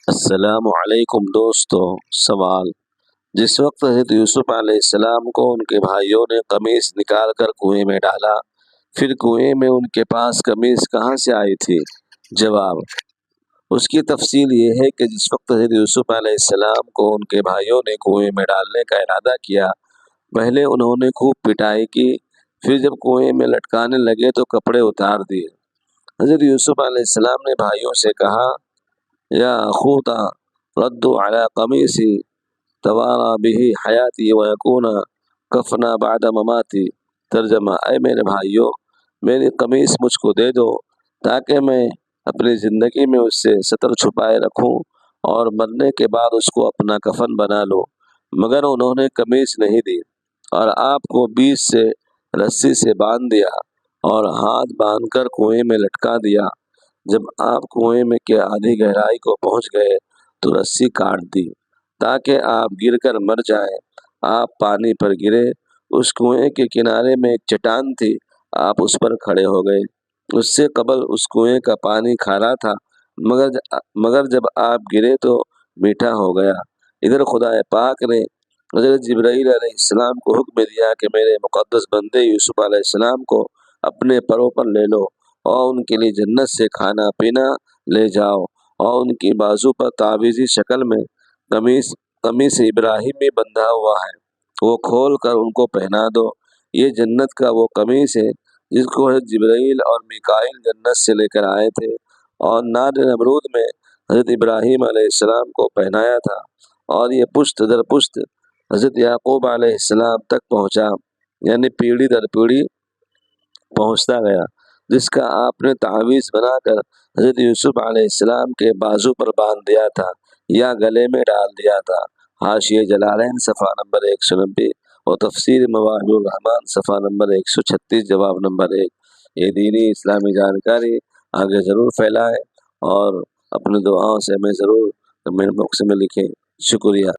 السلام علیکم دوستو۔ سوال: جس وقت حضرت یوسف علیہ السلام کو ان کے بھائیوں نے قمیص نکال کر کنویں میں ڈالا، پھر کنویں میں ان کے پاس قمیص کہاں سے آئی تھی؟ جواب: اس کی تفصیل یہ ہے کہ جس وقت حضرت یوسف علیہ السلام کو ان کے بھائیوں نے کنویں میں ڈالنے کا ارادہ کیا، پہلے انہوں نے خوب پٹائی کی، پھر جب کنویں میں لٹکانے لگے تو کپڑے اتار دیے۔ حضرت یوسف علیہ السلام نے بھائیوں سے کہا: یا اخوتا ردوا علی قمیصی توارا به حیاتی ویکون کفنا بعد مماتی۔ ترجمہ: اے میرے بھائیوں، میری قمیص مجھ کو دے دو تاکہ میں اپنی زندگی میں اس سے ستر چھپائے رکھوں اور مرنے کے بعد اس کو اپنا کفن بنا لوں۔ مگر انہوں نے قمیص نہیں دی اور آپ کو بیچ سے رسی سے باندھ دیا اور ہاتھ باندھ کر کنویں میں لٹکا دیا۔ جب آپ کنویں میں کے آدھی گہرائی کو پہنچ گئے تو رسی کاٹ دی تاکہ آپ گر کر مر جائیں۔ آپ پانی پر گرے، اس کنویں کے کنارے میں ایک چٹان تھی، آپ اس پر کھڑے ہو گئے۔ اس سے قبل اس کنویں کا پانی کھارا تھا، مگر جب آپ گرے تو میٹھا ہو گیا۔ ادھر خدا پاک نے حضرت جبرائیل علیہ السلام کو حکم دیا کہ میرے مقدس بندے یوسف علیہ السلام کو اپنے پروں پر لے لو اور ان کے لیے جنت سے کھانا پینا لے جاؤ، اور ان کی بازو پر تعویذی شکل میں قمیص ابراہیمی بندھا ہوا ہے، وہ کھول کر ان کو پہنا دو۔ یہ جنت کا وہ قمیص ہے جس کو حضرت جبرائیل اور میکائیل جنت سے لے کر آئے تھے اور نار نمرود میں حضرت ابراہیم علیہ السلام کو پہنایا تھا، اور یہ پشت در پشت حضرت یعقوب علیہ السلام تک پہنچا، یعنی پیڑھی در پیڑھی پہنچتا گیا، جس کا آپ نے تعویذ بنا کر حضرت یوسف علیہ السلام کے بازو پر باندھ دیا تھا یا گلے میں ڈال دیا تھا۔ حاشیہ جلالین صفحہ نمبر 190 اور تفسیر مواہب الرحمن صفحہ نمبر 136 جواب نمبر 1۔ یہ دینی اسلامی جانکاری آگے ضرور پھیلائیں اور اپنے دعاؤں سے ہمیں ضرور کمنٹ باکس میں لکھیں۔ شکریہ۔